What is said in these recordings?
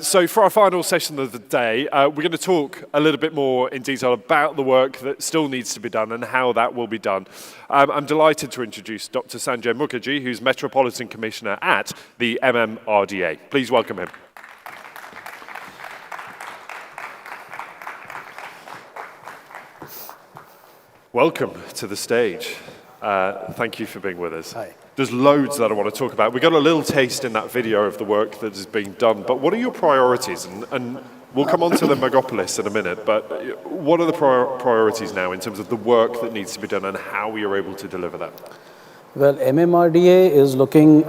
So for our final session of the day, we're going to talk a little bit more in detail about the work that still needs to be done and how that will be done. I'm delighted to introduce Dr. Sanjay Mukherjee, who's Metropolitan Commissioner at the MMRDA. Please welcome him. Welcome to the stage. Thank you for being with us. Hi. There's loads that I want to talk about. We got a little taste in that video of the work that is being done, but what are your priorities? And we'll come on to the megapolis in a minute, but what are the priorities now in terms of the work that needs to be done and how we are able to deliver that? Well, MMRDA is looking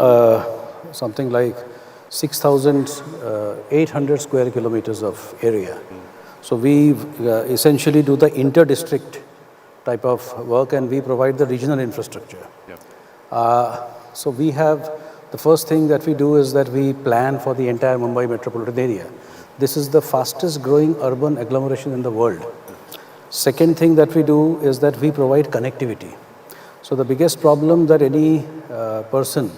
something like 6,800 square kilometers of area. So we essentially do the inter-district type of work, and we provide the regional infrastructure. Yeah. So we have, the first thing that we do is that we plan for the entire Mumbai metropolitan area. This is the fastest growing urban agglomeration in the world. Second thing that we do is that we provide connectivity. So the biggest problem that any person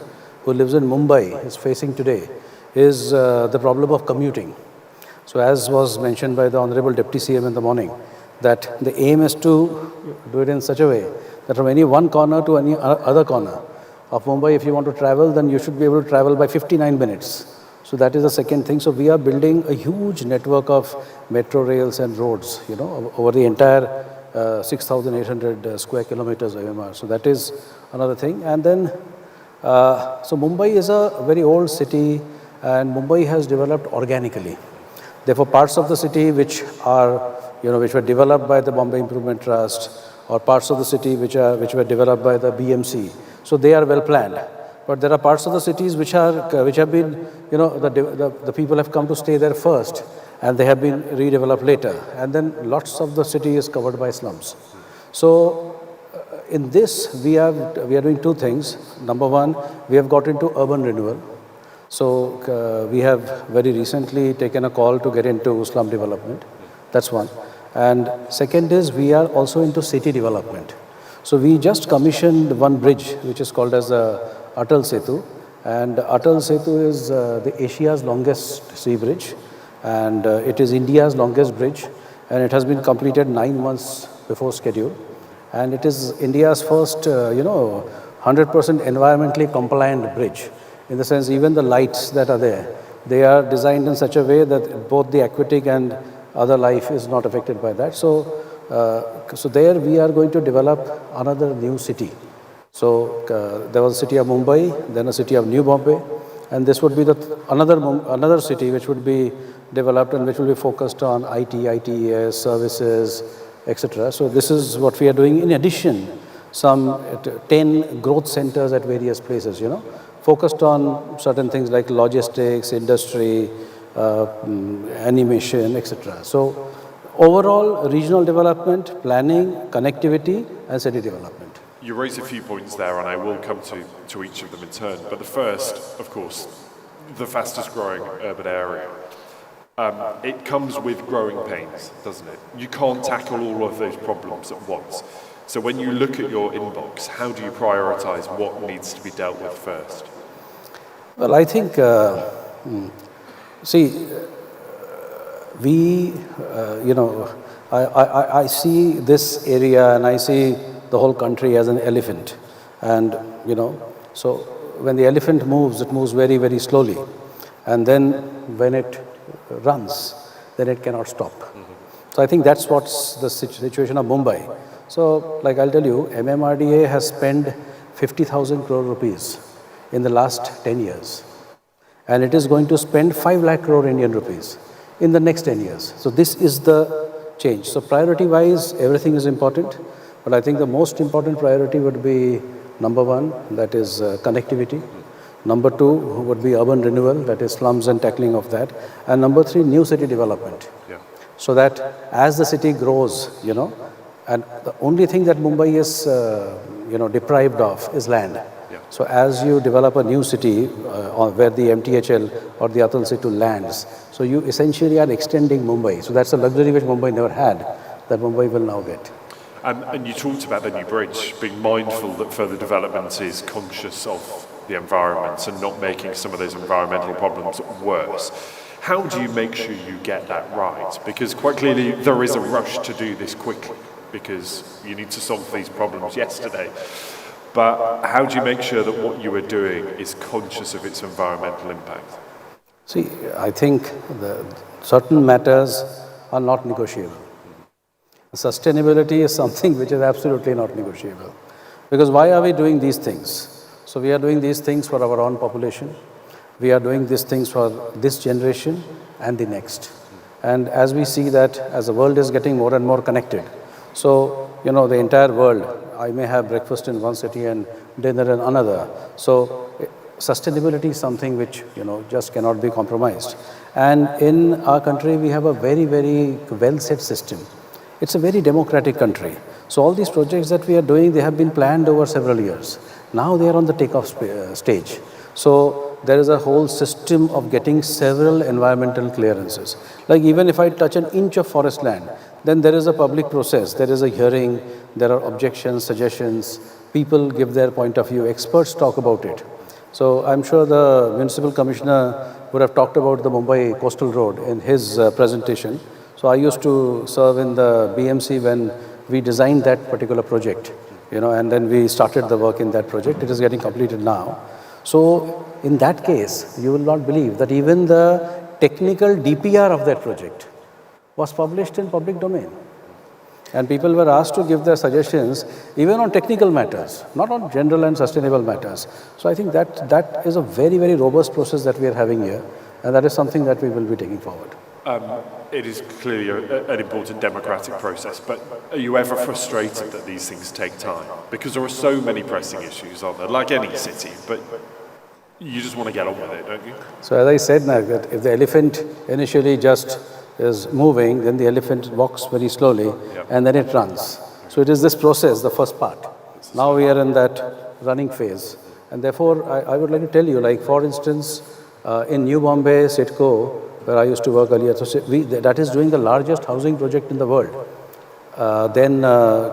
who lives in Mumbai is facing today is the problem of commuting. So as was mentioned by the Honorable Deputy CM in the morning, that the aim is to do it in such a way that from any one corner to any other corner of Mumbai, if you want to travel, then you should be able to travel by 59 minutes. So that is the second thing. So we are building a huge network of metro rails and roads, over the entire 6,800 square kilometers of MMR. So that is another thing. And then, so Mumbai is a very old city, and Mumbai has developed organically. Therefore, parts of the city which are which were developed by the Bombay Improvement Trust, or parts of the city which were developed by the BMC. So they are well planned. But there are parts of the cities which have been, the people have come to stay there first, and they have been redeveloped later. And then lots of the city is covered by slums. So in this, we are doing two things. Number one, we have got into urban renewal. So we have very recently taken a call to get into slum development. That's one. And second is we are also into city development. So we just commissioned one bridge which is called as the Atal Setu. And Atal Setu is the Asia's longest sea bridge, and it is India's longest bridge, and it has been completed 9 months before schedule. And it is India's first 100% environmentally compliant bridge, in the sense even the lights that are there, they are designed in such a way that both the aquatic and other life is not affected by that. So, so there we are going to develop another new city. So there was a city of Mumbai, then a city of New Bombay, and this would be another city which would be developed and which will be focused on IT, ITES, services, etc. So this is what we are doing. In addition, some 10 growth centers at various places, focused on certain things like logistics, industry, animation, etc. So overall, regional development, planning, connectivity, and city development. You raised a few points there, and I will come to each of them in turn. But the first, of course, the fastest growing urban area. It comes with growing pains, doesn't it? You can't tackle all of those problems at once. So when you look at your inbox, how do you prioritize what needs to be dealt with first? Well, I think, see, we, I see this area and I see the whole country as an elephant. And, so when the elephant moves, it moves very, very slowly. And then when it runs, then it cannot stop. So I think that's what's the situation of Mumbai. So, like I'll tell you, MMRDA has spent 50,000 crore rupees in the last 10 years. And it is going to spend 5 lakh crore Indian rupees in the next 10 years. So this is the change. So priority-wise, everything is important. But I think the most important priority would be, number one, that is connectivity. Number two would be urban renewal, that is slums and tackling of that. And number three, new city development. Yeah. So that as the city grows, and the only thing that Mumbai is, deprived of is land. Yeah. So as you develop a new city where the MTHL or the Atal Setu lands, so you essentially are extending Mumbai. So that's a luxury which Mumbai never had, that Mumbai will now get. And you talked about the new bridge, being mindful that further development is conscious of the environment and not making some of those environmental problems worse. How do you make sure you get that right? Because quite clearly there is a rush to do this quickly because you need to solve these problems yesterday. But how do you make sure that what you are doing is conscious of its environmental impact? See, I think the certain matters are not negotiable. Sustainability is something which is absolutely not negotiable. Because why are we doing these things? So we are doing these things for our own population. We are doing these things for this generation and the next. And as we see that as the world is getting more and more connected, so, the entire world, I may have breakfast in one city and dinner in another. So sustainability is something which, just cannot be compromised. And in our country, we have a very, very well-set system. It's a very democratic country. So all these projects that we are doing, they have been planned over several years. Now they are on the takeoff stage. So there is a whole system of getting several environmental clearances. Like even if I touch an inch of forest land, then there is a public process, there is a hearing, there are objections, suggestions, people give their point of view, experts talk about it. So I'm sure the municipal commissioner would have talked about the Mumbai coastal road in his presentation. So I used to serve in the BMC when we designed that particular project, and then we started the work in that project. It is getting completed now. So in that case, you will not believe that even the technical DPR of that project was published in public domain. And people were asked to give their suggestions even on technical matters, not on general and sustainable matters. So I think that is a very, very robust process that we are having here, and that is something that we will be taking forward. It is clearly an important democratic process, but are you ever frustrated that these things take time? Because there are so many pressing issues, aren't there, like any city, but you just want to get on with it, don't you? So as I said now, that if the elephant initially just is moving, then the elephant walks very slowly, and then it runs. So it is this process, the first part. Now we are in that running phase. And therefore, I would like to tell you, like for instance, in New Bombay, SIDCO, where I used to work earlier, so that is doing the largest housing project in the world. Then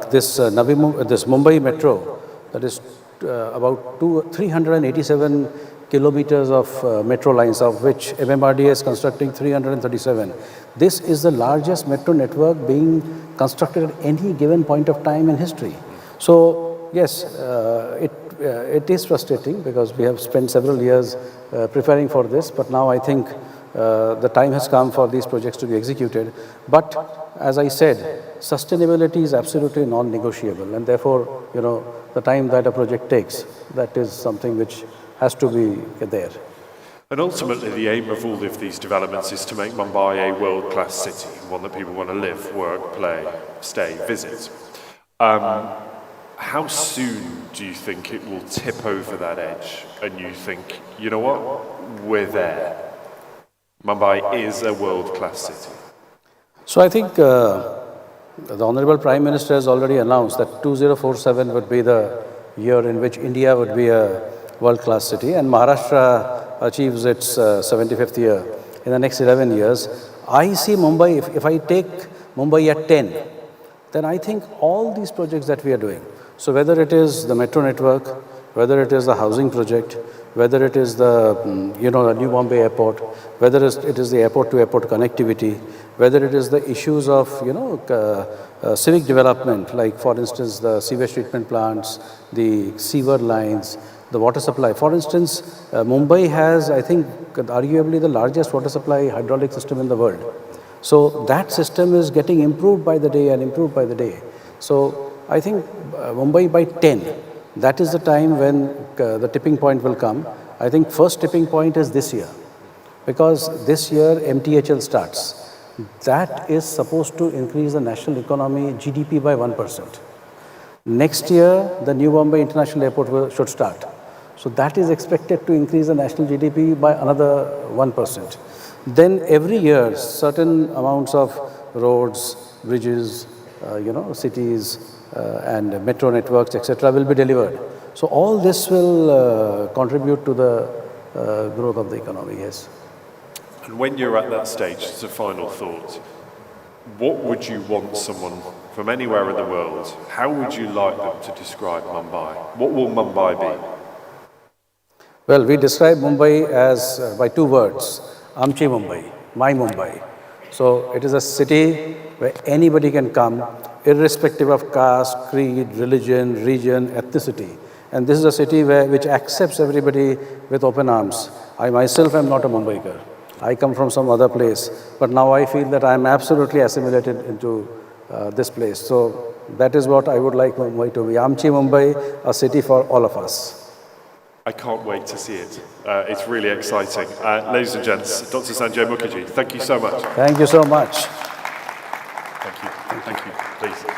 this Mumbai Metro, that is about 387 kilometers of metro lines, of which MMRDA is constructing 337. This is the largest metro network being constructed at any given point of time in history. So yes, it is frustrating because we have spent several years preparing for this, but now I think the time has come for these projects to be executed. But as I said, sustainability is absolutely non-negotiable, and therefore, the time that a project takes, that is something which has to be there. And ultimately, the aim of all of these developments is to make Mumbai a world-class city, one that people want to live, work, play, stay, visit. How soon do you think it will tip over that edge and you think, you know what, we're there? Mumbai is a world-class city. So I think the Honorable Prime Minister has already announced that 2047 would be the year in which India would be a world-class city, and Maharashtra achieves its 75th year in the next 11 years. I see Mumbai, if I take Mumbai at 10, then I think all these projects that we are doing, so whether it is the metro network, whether it is the housing project, whether it is the, the New Bombay airport, whether it is the airport-to-airport connectivity, whether it is the issues of, civic development, like for instance, the sewage treatment plants, the sewer lines, the water supply. For instance, Mumbai has, I think, arguably the largest water supply hydraulic system in the world. So that system is getting improved by the day and improved by the day. So I think Mumbai by 10, that is the time when the tipping point will come. I think first tipping point is this year, because this year MTHL starts. That is supposed to increase the national economy GDP by 1%. Next year, the New Bombay International Airport should start. So that is expected to increase the national GDP by another 1%. Then every year, certain amounts of roads, bridges, cities, and metro networks, etc., will be delivered. So all this will contribute to the growth of the economy, yes. And when you're at that stage, as a final thought, what would you want someone from anywhere in the world, how would you like them to describe Mumbai? What will Mumbai be? Well, we describe Mumbai as by two words, Amchi Mumbai. my Mumbai. So it is a city where anybody can come, irrespective of caste, creed, religion, region, ethnicity. And this is a city which accepts everybody with open arms. I myself am not a Mumbaiker. I come from some other place. But now I feel that I am absolutely assimilated into this place. So that is what I would like Mumbai to be. Amchi Mumbai, a city for all of us. I can't wait to see it. It's really exciting. Ladies and gents, Dr. Sanjay Mukherjee, thank you so much. Thank you so much. Thank you. Thank you. Please.